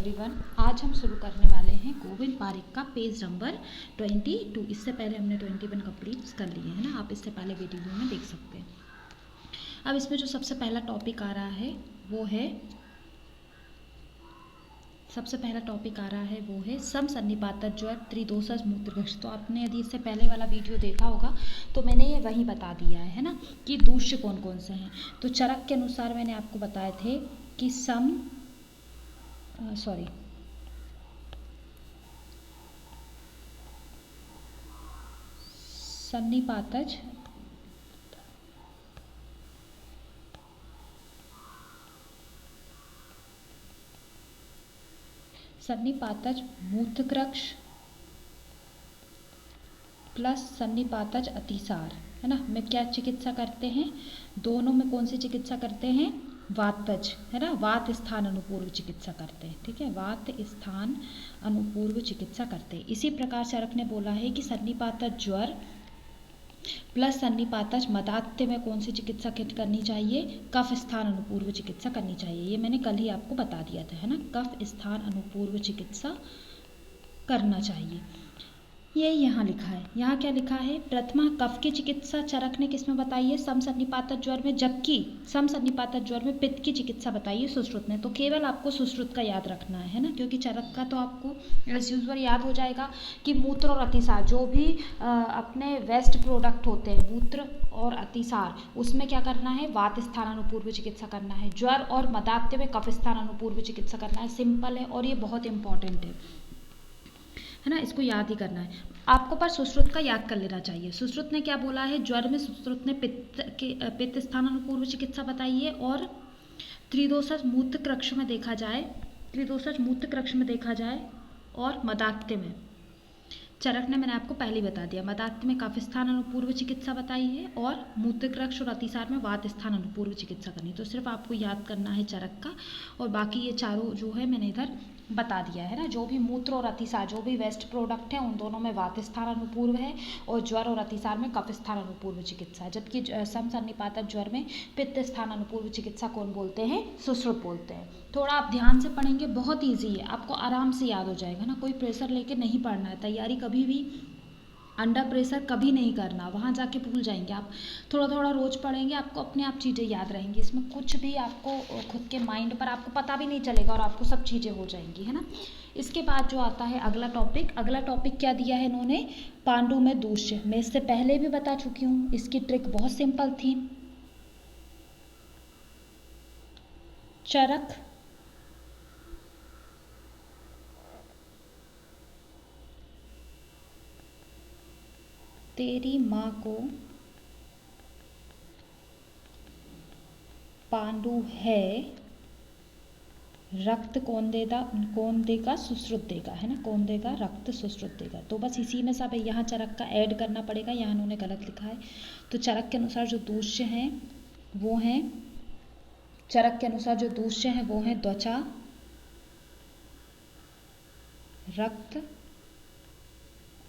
Everyone, आज हम शुरू करने वाले हैं गोविंद पारिक का पेज नंबर 22। इससे पहले हमने 21 कंप्लीट कर लिए हैं ना, आप इससे पहले वीडियो में देख सकते हैं। अब इसमें जो सबसे पहला टॉपिक आ रहा है वो है समसन्निपातक ज्वर त्रिदोषज मूत्रग्रस्त। तो आपने यदि इससे पहले वाला वीडियो देखा होगा तो मैंने ये वहीं बता दिया है ना कि दूष्य कौन कौन से हैं। तो चरक के अनुसार मैंने आपको बताए थे कि सन्निपातज मूत्रकृक्ष प्लस सन्निपातज अतिसार है ना, में क्या चिकित्सा करते हैं? दोनों में कौन सी चिकित्सा करते हैं? वातज है ना, वात स्थान अनुपूर्व चिकित्सा करते हैं। ठीक है, वात स्थान अनुपूर्व चिकित्सा करते हैं। इसी प्रकार चरक ने बोला है कि सन्निपातज ज्वर प्लस सन्निपातज मदात्य में कौन सी चिकित्सा करनी चाहिए? कफ स्थान अनुपूर्व चिकित्सा करनी चाहिए। ये मैंने कल ही आपको बता दिया था है ना, कफ स्थान अनुपूर्व चिकित्सा करना चाहिए। ये यहाँ लिखा है। यहाँ क्या लिखा है? प्रथमा कफ की चिकित्सा चरक ने किस में बताई है? समसन्निपातक ज्वर में, जबकि समसन्निपातक ज्वर में पित्त की चिकित्सा बताई है सुश्रुत ने। तो केवल आपको सुश्रुत का याद रखना है ना, क्योंकि चरक का तो आपको एज यूजुअल याद हो जाएगा कि मूत्र और अतिसार जो भी अपने वेस्ट प्रोडक्ट होते हैं, मूत्र और अतिसार, उसमें क्या करना है? वात स्थान अनुपूर्व चिकित्सा करना है। ज्वर और मदात्य में कफ स्थान अनुपूर्व चिकित्सा करना है। सिंपल है और ये बहुत इंपॉर्टेंट है ना, इसको याद ही करना है आपको। पर सुश्रुत का याद कर लेना चाहिए। सुश्रुत ने क्या बोला है? ज्वर में सुश्रुत ने पित्त स्थान अनुपूर्व चिकित्सा बताई है। और त्रिदोषज मूत्रकृक्ष में देखा जाए और मदात्य में चरक ने, मैंने आपको पहले ही बता दिया, मदात्य में कफ स्थान अनुपूर्व चिकित्सा बताई है और मूत्रकृक्ष और अतिसार में वात स्थान अनुपूर्व चिकित्सा करनी। तो सिर्फ आपको याद करना है चरक का, और बाकी ये चारों जो है मैंने इधर बता दिया है ना। जो भी मूत्र और अतिसार जो भी वेस्ट प्रोडक्ट है उन दोनों में वात स्थान अनुपूर्व है, और ज्वर और अतिसार में कफ स्थान अनुपूर्व चिकित्सा है। जबकि समसन्निपातक ज्वर में पित्त स्थान अनुपूर्व चिकित्सा कौन बोलते हैं? सुश्रुत बोलते हैं। थोड़ा आप ध्यान से पढ़ेंगे, बहुत ईजी है, आपको आराम से याद हो जाएगा ना। कोई प्रेशर लेके नहीं पढ़ना है। तैयारी कभी भी अंडर प्रेशर कभी नहीं करना, वहाँ जाके भूल जाएंगे आप। थोड़ा थोड़ा रोज पढ़ेंगे, आपको अपने आप चीज़ें याद रहेंगी। इसमें कुछ भी आपको खुद के माइंड पर आपको पता भी नहीं चलेगा और आपको सब चीज़ें हो जाएंगी है ना। इसके बाद जो आता है अगला टॉपिक क्या दिया है इन्होंने? पांडु में दूष्य। मैं इससे पहले भी बता चुकी हूँ, इसकी ट्रिक बहुत सिंपल थी। चरक तेरी माँ को पांडु है, रक्त कौन देगा? सुश्रुत देगा है ना। कौन देगा? रक्त सुश्रुत देगा। तो बस इसी में सब है। यहाँ चरक का ऐड करना पड़ेगा, यहाँ उन्होंने गलत लिखा है। तो चरक के अनुसार जो दूष्य हैं वो हैं त्वचा, रक्त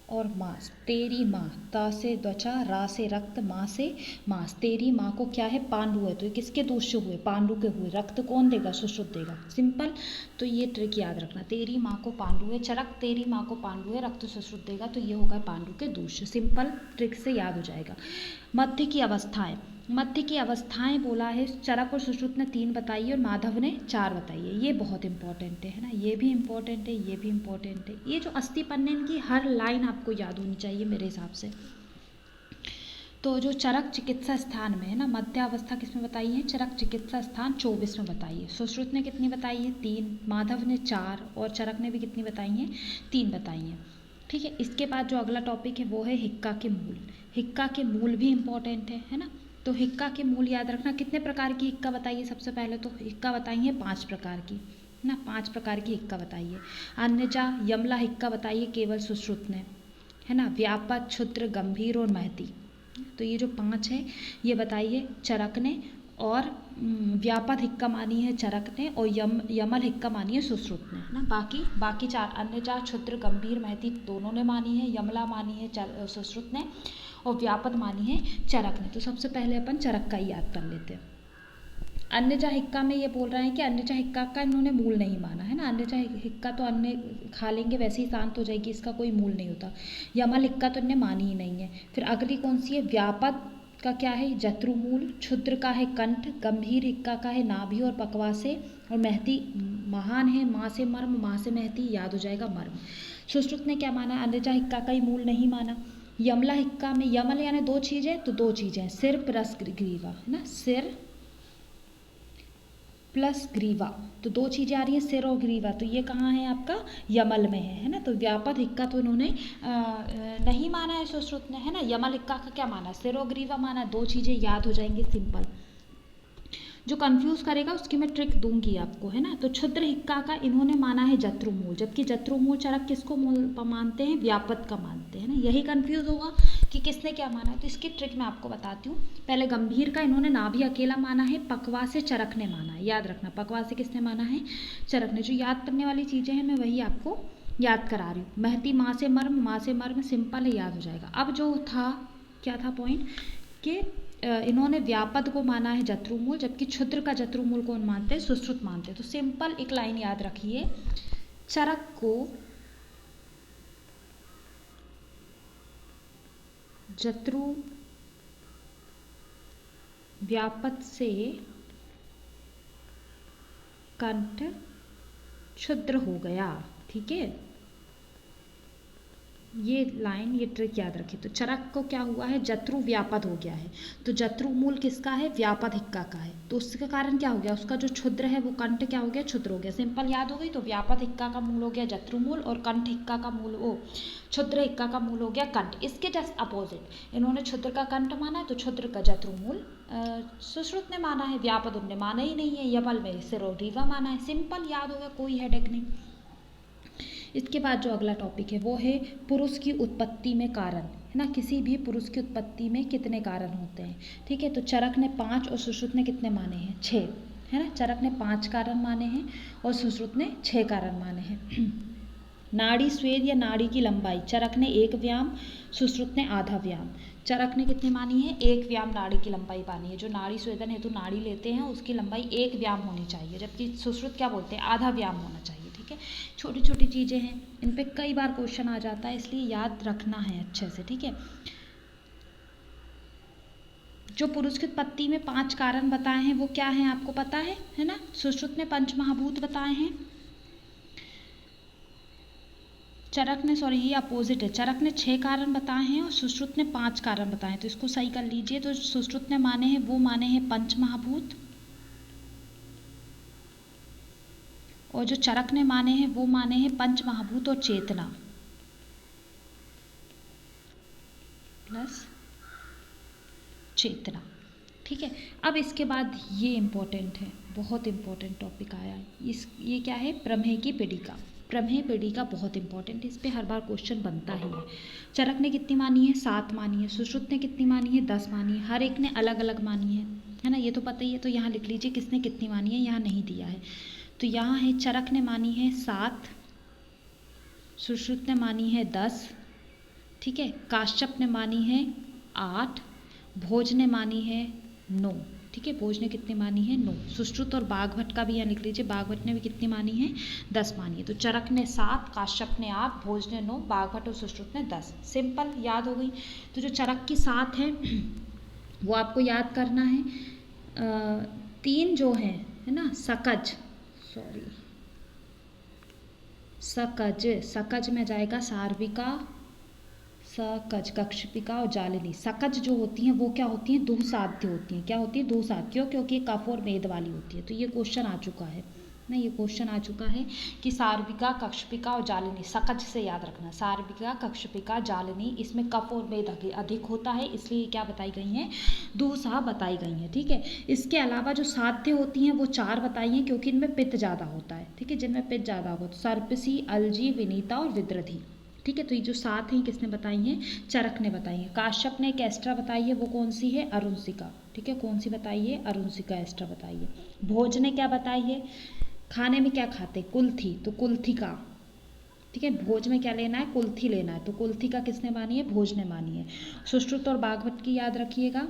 और मांस। तेरी माँ, ता से त्वचा, रा से रक्त, माँ से मांस। तेरी माँ को क्या है? पांडु है। तो ये किसके दूष्य हुए? पांडु के हुए। रक्त कौन देगा? सुश्रुत देगा। सिंपल। तो ये ट्रिक याद रखना, तेरी माँ को पांडु है, चरक तेरी माँ को पांडु है, रक्त सुश्रुत देगा, तो ये होगा पांडु के दूष्य। सिंपल ट्रिक से याद हो जाएगा। मध्य की अवस्थाएं बोला है। चरक और सुश्रुत ने 3 बताई है और माधव ने 4 बताई है। ये बहुत इंपॉर्टेंट है ना, ये भी इंपॉर्टेंट है। ये जो अस्थि पन्नेन की हर लाइन आपको याद होनी चाहिए मेरे हिसाब से। तो जो चरक चिकित्सा स्थान में है ना, मध्य अवस्था किसमें बताई है? चरक चिकित्सा स्थान 24 में बताई है। सुश्रुत ने कितनी बताई है? 3, माधव ने 4 और चरक ने भी कितनी बताई है? 3 बताई हैं। ठीक है, इसके बाद जो अगला टॉपिक है वो है हिक्का के मूल। हिक्का के मूल भी इम्पॉर्टेंट है ना। तो हिक्का के मूल याद रखना। कितने प्रकार की हिक्का बताइए? सबसे पहले तो हिक्का बताई है 5 प्रकार की ना, 5 प्रकार की हिक्का बताइए। अन्यजा यमला हिक्का बताइए केवल सुश्रुत ने है ना। व्यापक, क्षुद्र, गंभीर और महती। तो ये जो 5 है ये बताइए चरक ने, और व्यापक हिक्का मानी है चरक ने, और यमल हिक्का मानी है सुश्रुत ने ना। बाकी 4 अन्यजा, क्षुद्र, गंभीर, महती दोनों ने मानी है, यमला मानी है सुश्रुत ने, और व्यापक मानी है चरक ने। तो सबसे पहले अपन चरक का ही याद कर लेते हैं। अन्यजा हिक्का में ये बोल रहे हैं कि अन्यजा हिक्का का इन्होंने मूल नहीं माना है ना। अन्यजा हिक्का तो अन्य खा लेंगे वैसे ही शांत हो जाएगी, इसका कोई मूल नहीं होता। यमल हिक्का तो इन्हें मानी ही नहीं है। फिर अगली कौन सी है, व्यापद का क्या है, जत्रुमूल। क्षुद्र का है कंठ। गंभीर हिक्का का है नाभि और पकवासे। और महती महान है माँ से मर्म, माँ से महती, याद हो जाएगा मर्म। सुश्रुत ने क्या माना, अन्यजा हिक्का का ही मूल नहीं माना। यमला हिक्का में यमल यानी दो चीज़ें, तो दो चीज़ें सिर प्लस ग्रीवा है ना, सिर प्लस ग्रीवा, तो दो चीज़ें आ रही हैं सिर और ग्रीवा, तो ये कहाँ है आपका, यमल में है ना। तो व्यापद हिक्का तो इन्होंने नहीं माना है सुश्रुत ने, है ना। यमल हिक्का का क्या माना, सिर और ग्रीवा माना, दो चीज़ें याद हो जाएंगी सिंपल। जो कंफ्यूज करेगा उसकी मैं ट्रिक दूंगी आपको, है ना। तो क्षुद्र हिक्का का इन्होंने माना है जत्रुमूल, जबकि जत्रुमूल चरक किसको मूल मानते हैं, व्यापद का मानते हैं ना। यही कंफ्यूज होगा कि किसने क्या माना है, तो इसकी ट्रिक मैं आपको बताती हूँ। पहले गंभीर का इन्होंने नाभि अकेला माना है, पकवा से चरक ने माना है, याद रखना पकवा से किसने माना है, चरक ने। जो याद करने वाली चीज़ें हैं मैं वही आपको याद करा रही हूँ। महती माँ से मर्म, माँ से मर्म सिंपल है, याद हो जाएगा। अब जो था क्या था पॉइंट कि इन्होंने व्यापद को माना है जत्रुमूल, जबकि क्षुद्र का जत्रुमूल कौन मानते हैं, सुश्रुत मानते हैं। तो सिंपल एक लाइन याद रखिए, चरक को जत्रु व्यापद से कंठ क्षुद्र हो गया, ठीक है। ये लाइन, ये ट्रिक याद रखिए। तो चरक को क्या हुआ है, जत्रु व्यापद हो गया है, तो जत्रु मूल किसका है, व्यापद हिक्का का है, तो उसके कारण क्या हो गया, उसका जो क्षुद्र है वो कंठ क्या हो गया, क्षुद्र हो गया। सिंपल याद हो गई। तो व्यापद हिक्का का मूल हो गया जत्रु मूल, और कंठ हिक्का का मूल वो क्षुद्र हिक्का का मूल हो गया कंठ। इसके जस्ट अपोजिट इन्होंने क्षुद्र का कंठ माना है, तो क्षुद्र का जत्रु मूल सुश्रुत ने माना है, व्यापद उनने माना ही नहीं है। यमल में सिर और रीवा माना है, सिंपल याद हो गया, कोई हेडेक नहीं। इसके बाद जो अगला टॉपिक है वो है पुरुष की उत्पत्ति में कारण, है ना। किसी भी पुरुष की उत्पत्ति में कितने कारण होते हैं, ठीक है। तो चरक ने 5 और सुश्रुत ने कितने माने हैं, 6, है ना। चरक ने 5 कारण माने हैं और सुश्रुत ने 6 कारण माने हैं। नाड़ी स्वेद या नाड़ी की लंबाई, चरक ने 1 व्याम, सुश्रुत ने आधा व्याम। चरक ने कितने मानी है, 1 व्याम नाड़ी की लंबाई मानी है। जो नाड़ी स्वेदन हेतु नाड़ी लेते हैं उसकी लंबाई 1 व्याम होनी चाहिए, जबकि सुश्रुत क्या बोलते हैं, आधा व्याम होना चाहिए, ठीक है। छोटी छोटी चीज़ें हैं, इन पे कई बार क्वेश्चन आ जाता है, इसलिए याद रखना है अच्छे से, ठीक है। जो पुरुष की उत्पत्ति में 5 कारण बताए हैं वो क्या हैं आपको पता है ना। सुश्रुत ने पंचमहाभूत बताए हैं, चरक ने, सॉरी ये अपोजिट है, चरक ने 6 कारण बताए हैं और सुश्रुत ने 5 कारण बताए हैं, तो इसको सही कर लीजिए। तो सुश्रुत ने माने हैं वो माने हैं पंचमहाभूत, और जो चरक ने माने हैं वो माने हैं पंचमहाभूत और चेतना प्लस चेतना, ठीक है। अब इसके बाद ये इम्पोर्टेंट है, बहुत इम्पोर्टेंट टॉपिक आया है, ये क्या है, प्रमेय की पीढ़िका। प्रमेय पीढ़िका बहुत इंपॉर्टेंट है, इस पर हर बार क्वेश्चन बनता ही है। चरक ने कितनी मानी है, 7 मानी है। सुश्रुत ने कितनी मानी है, 10 मानी है। हर एक ने अलग अलग मानी है ना, ये तो पता ही है। तो यहाँ लिख लीजिए किसने कितनी मानी है, यहाँ नहीं दिया है। तो यहाँ है चरक ने मानी है 7, सुश्रुत ने मानी है 10, ठीक है। काश्यप ने मानी है 8, भोज ने मानी है 9, ठीक है। भोज ने कितनी मानी है, 9। सुश्रुत और बाघभट्ट का भी यहाँ लिख लीजिए, बाघभट्ट ने भी कितनी मानी है, 10 मानी है। तो चरक ने 7, काश्यप ने 8, भोज ने 9, बाघभट्ट और सुश्रुत ने 10, सिंपल याद हो गई। तो जो चरक की 7 है वो आपको याद करना है। 3 जो हैं, है ना, सकज, सॉरी सकज, सकज में जाएगा सार्विका, सकज, कक्षपिका और जालिनी। सकज जो होती हैं वो क्या होती हैं, दुसाध्य होती हैं। क्या होती है, दुसाध्य, क्यों, क्योंकि कफ और मेद वाली होती है। तो ये क्वेश्चन आ चुका है ना, ये क्वेश्चन आ चुका है कि सार्विका, कक्षपिका और जालिनी, सकज से याद रखना, सार्विका, कक्षपिका, जालिनी, इसमें कफ और मेद अधिक होता है, इसलिए क्या बताई गई हैं, दुसा बताई गई हैं, ठीक है। इसके अलावा जो साध्य होती हैं वो 4 बताई हैं, क्योंकि इनमें पित्त ज़्यादा होता है, ठीक है। जिनमें पित्त ज़्यादा होगा, तो सर्पसी, अलजी, विनीता और विद्रधि, ठीक है। तो ये जो 7 हैं किसने बताई हैं, चरक ने बताई है। काश्यप ने एक एस्ट्रा बताई है, वो कौन सी है, अरुणसिका, ठीक है। कौन सी बताई है, अरुणसिका एस्ट्रा बताई है। भोज ने क्या बताई है, खाने में क्या खाते, कुल्थी, तो कुल्थी का, ठीक है। भोज में क्या लेना है, कुल्थी लेना है, तो कुल्थी का किसने मानी है, भोज ने मानी है। सुश्रुत और बाघभट्ट की याद रखिएगा,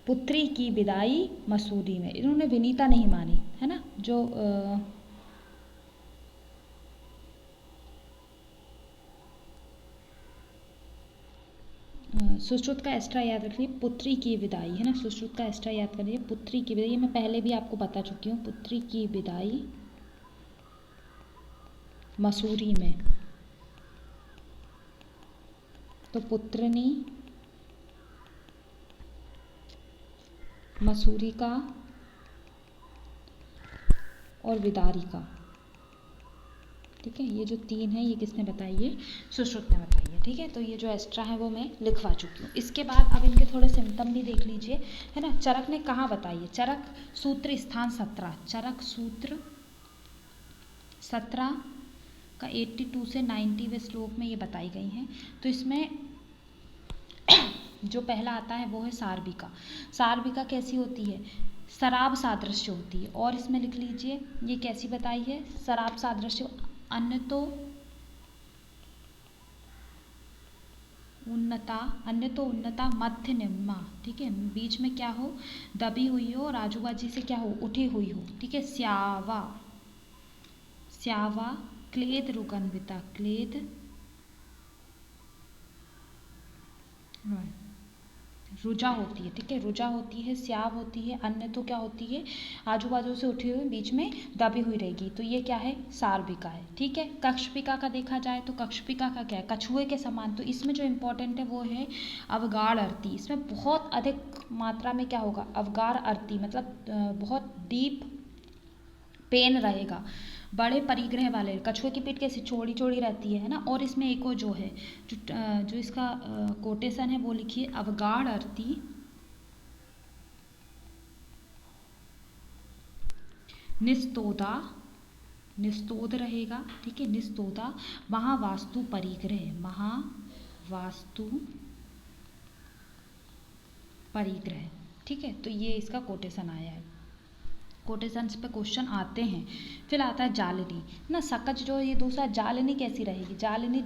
पुत्री की विदाई मसूरी में, इन्होंने विनीता नहीं मानी, है ना। जो सुश्रुत का एक्स्ट्रा याद रखिए, पुत्री की विदाई, है ना। सुश्रुत का एक्स्ट्रा याद करिए, पुत्री की विदाई, मैं पहले भी आपको बता चुकी हूँ। पुत्री की विदाई मसूरी में, तो पुत्रनी मसूरी का और विदारी का, ठीक है। ये जो तीन है ये किसने बताई है, सुश्रुत ने बताई है, ठीक है। तो ये जो एक्स्ट्रा है वो मैं लिखवा चुकी हूँ। इसके बाद अब इनके थोड़े सिम्टम भी देख लीजिए, है ना। चरक ने कहाँ बताई है, चरक सूत्र स्थान 17, चरक सूत्र 17 का 82 से 90वें श्लोक में ये बताई गई हैं। तो इसमें जो पहला आता है वो है सार्विका। सार्विका कैसी होती है, शराब सादृश्य होती है। और इसमें लिख लीजिए ये कैसी बताई है, शराब सादृश्य, अन्य तो उन्नता मध्य निम्ना, ठीक है। बीच में क्या हो, दबी हुई हो, और आजू बाजू से क्या हो, उठी हुई हो, ठीक है। स्यावा क्लेद रुगन्विता, क्लेद रुजा होती है, ठीक है। रुजा होती है, स्याव होती है, अन्य तो क्या होती है, आजू बाजू से उठी हुई, बीच में दबी हुई रहेगी, तो ये क्या है, सार्विका है, ठीक है। कक्षपिका का देखा जाए तो कक्षपिका का क्या है, कछुए के समान। तो इसमें जो इम्पोर्टेंट है वो है अवगाढ़ अर्थी। इसमें बहुत अधिक मात्रा में क्या होगा, अवगाढ़ अर्थी, मतलब बहुत डीप पेन रहेगा, बड़े परिग्रह वाले। कछुए की पीठ कैसी चौड़ी चौड़ी रहती है ना। और इसमें एक और जो है, जो इसका कोटेशन है वो लिखिए, अवगाढ़ अर्थी निस्तोद रहेगा, ठीक है। निस्तोदा महावास्तु परिग्रह, महावास्तु परिग्रह, ठीक है। तो ये इसका कोटेशन आया है। कोटेशंस पे क्वेश्चन आते हैं। फिर आता है जालिनी ना, सकच जो ये दूसरा, जालिनी कैसी रहेगी, जालिनी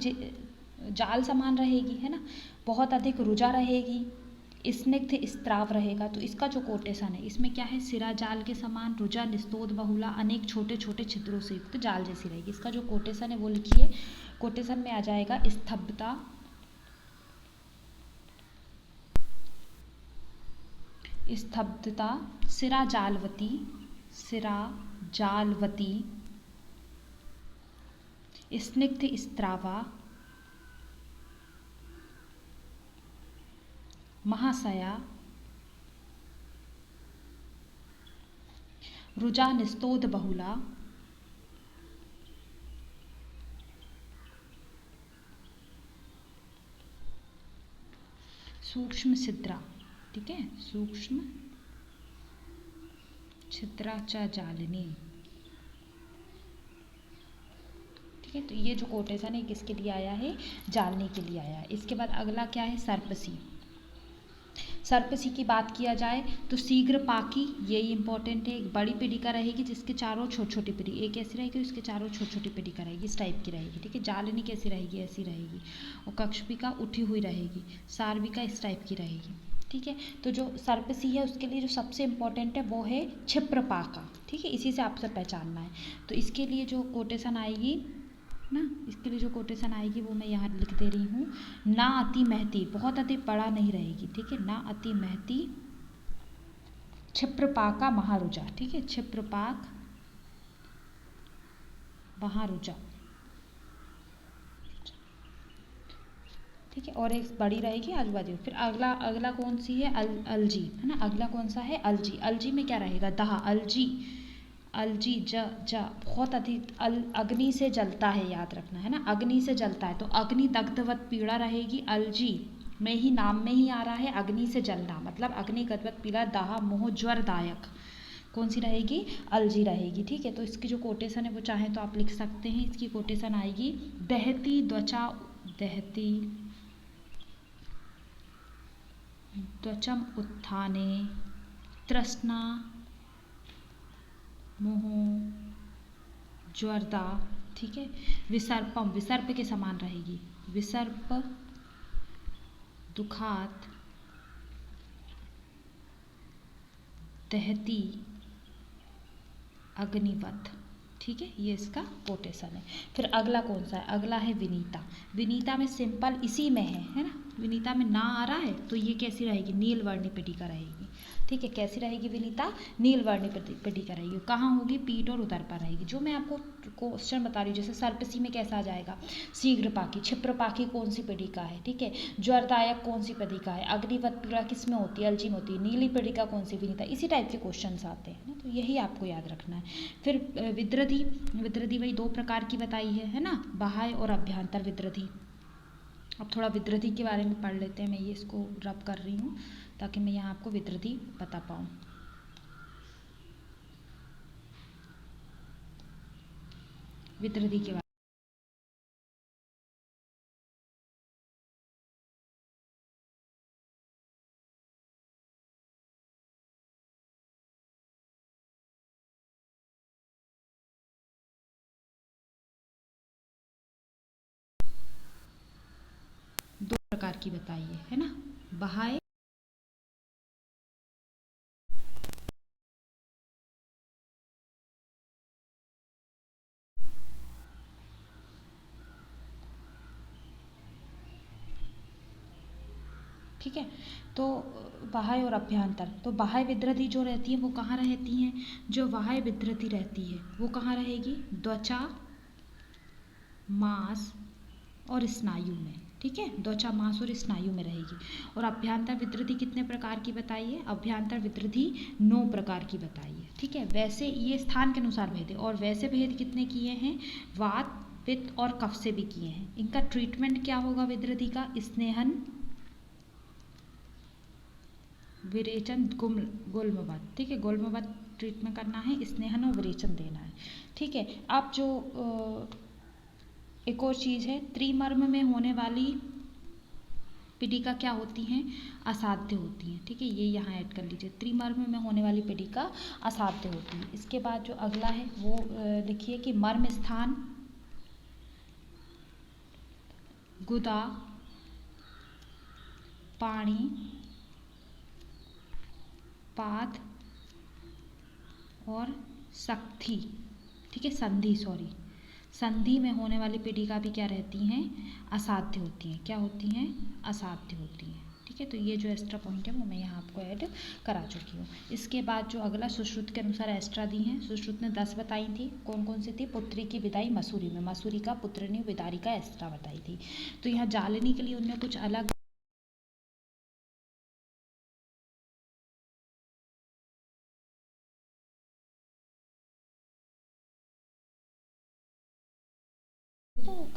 जाल समान रहेगी, है ना। बहुत अधिक रुजा रहेगी, स्निग्ध स्त्राव रहेगा। तो इसका जो कोटेशन है इसमें क्या है, सिरा जाल के समान, रुजा निस्तोद बहुला, अनेक छोटे छोटे छिद्रों से युक्त जाल जैसी रहेगी। इसका जो कोटेशन है वो लिखिए, कोटेशन में आ जाएगा स्तब्धता, सिरा जालवती, स्निग्ध स्त्रावा, महाशया, रुजा निस्तोद बहुला, सूक्ष्म छिद्रा, ठीक है, सूक्ष्म छिद्रा च जालिनी, ठीक है। तो ये जो कोटेशन है किसके लिए आया है, जालनी के लिए आया है। इसके बाद अगला क्या है, सर्पसी। सर्पसी की बात किया जाए तो शीघ्र पाकी, यही इंपॉर्टेंट है। एक बड़ी पेडिका रहेगी जिसके चारों छोटी छोटी पेडी, एक ऐसी रहेगी उसके चारों छोटी छोटी पेडिका रहेगी, इस टाइप की रहेगी, ठीक है। जालिनी कैसी रहेगी, ऐसी रहेगी। और कक्षपिका उठी हुई रहेगी, सार्विका इस टाइप की रहेगी, ठीक है। तो जो सर्पसी है उसके लिए जो सबसे इम्पोर्टेंट है वो है क्षिप्रपाका, ठीक है। इसी से आपसे पहचानना है। तो इसके लिए जो कोटेशन आएगी ना, इसके लिए जो कोटेशन आएगी वो मैं यहाँ लिख दे रही हूँ। ना अति महती, बहुत अधिक बड़ा नहीं रहेगी, ठीक है। ना अति महती, क्षिप्रपाका महारुजा, ठीक है। क्षिप्रपाक महारुजा, ठीक है। और एक बड़ी रहेगी आजू बाजू। फिर अगला कौन सी है, अलजी, है ना। अगला कौन सा है, अलजी। अलजी में क्या रहेगा, दाह, अलजी ज बहुत अधिक अग्नि से जलता है, याद रखना है ना, अग्नि से जलता है। तो अग्नि दग्धवत पीड़ा रहेगी। अलजी में ही, नाम में ही आ रहा है अग्नि से जलना, मतलब अग्नि गदवत पीड़ा, दाह मोह ज्वरदायक, कौन सी रहेगी, अलजी रहेगी, ठीक है। तो इसकी जो कोटेशन है वो चाहे तो आप लिख सकते हैं। इसकी कोटेशन आएगी, दहती त्वचम उत्थाने, तृष्णा मोह ज्वरदा, ठीक है। विसर्पम, विसर्प के समान रहेगी, विसर्प दुखात दहती अग्निवत। ठीक है, ये इसका कोटेशन है। फिर अगला कौन सा है? अगला है विनीता। विनीता में सिंपल इसी में है ना, विनीता में ना आ रहा है तो ये कैसी रहेगी? नीलवर्णी पट्टिका रहेगी। ठीक है, कैसी रहेगी विनीता? नीलवर्णी पट्टिका रहेगी। कहाँ होगी? पीठ और उदर पर रहेगी। जो मैं आपको क्वेश्चन बता रही हूँ, जैसे सर्पसी में कैसा आ जाएगा? शीघ्रपाकी। क्षिप्रपाकी कौन सी पट्टिका है? ठीक है, ज्वरदायक कौन सी पट्टिका है? अग्निवत पीड़ा किस में होती है? अलजी में होती है। नीली पट्टिका कौन सी? विनीता। इसी टाइप के क्वेश्चन आते हैं ना, तो यही आपको याद रखना है। फिर विद्रधि। विद्रधि वही 2 प्रकार की बताई है ना, बाह्य और अभ्यंतर विद्रधि। अब थोड़ा विद्रधि के बारे में पढ़ लेते हैं। मैं ये इसको रब कर रही हूँ ताकि मैं यहाँ आपको विद्रधि बता पाऊँ। विद्रधि के बारे 2 प्रकार की बताई है ना, बाह्य। ठीक है, तो बाह्य और अभ्यंतर। तो बाह्य विद्रधि जो रहती है वो कहाँ रहती हैं? जो बाह्य विद्रधि रहती है वो कहाँ रहेगी? त्वचा, मांस और स्नायु में। ठीक है, त्वचा, मांस और स्नायु में रहेगी। और अभ्यंतर विद्रधि कितने प्रकार की बताई है? अभ्यंतर विद्रधि 9 प्रकार की बताई है। ठीक है, वैसे ये स्थान के अनुसार भेद है, और वैसे भेद कितने किए हैं? वात, पित्त और कफ से भी किए हैं। इनका ट्रीटमेंट क्या होगा विद्रधि का? स्नेहन, विरेचन, गुल्मवत। ठीक है, गुल्मवत ट्रीटमेंट करना है, स्नेहन और विरेचन देना है। ठीक है, अब जो एक और चीज़ है, त्रिमर्म में होने वाली पीड़िका क्या होती हैं? असाध्य होती हैं। ठीक है, ये यहाँ ऐड कर लीजिए, त्रिमर्म में होने वाली पीड़िका असाध्य होती है। इसके बाद जो अगला है वो लिखिए कि मर्म स्थान, गुदा, पाणी, पाद और शक्ति। ठीक है, संधि, सॉरी, संधि में होने वाली पीड़िका भी क्या रहती हैं? असाध्य होती हैं। क्या होती हैं? असाध्य होती हैं। ठीक है, तो ये जो एक्स्ट्रा पॉइंट है वो मैं यहाँ आपको ऐड करा चुकी हूँ। इसके बाद जो अगला सुश्रुत के अनुसार एक्स्ट्रा दी हैं, सुश्रुत ने 10 बताई थी। कौन कौन सी थी? पुत्री की विदाई मसूरी में, मसूरी का पुत्रनी विदारी का एक्स्ट्रा बताई थी। तो यहाँ जालनी के लिए उन्होंने कुछ अलग तो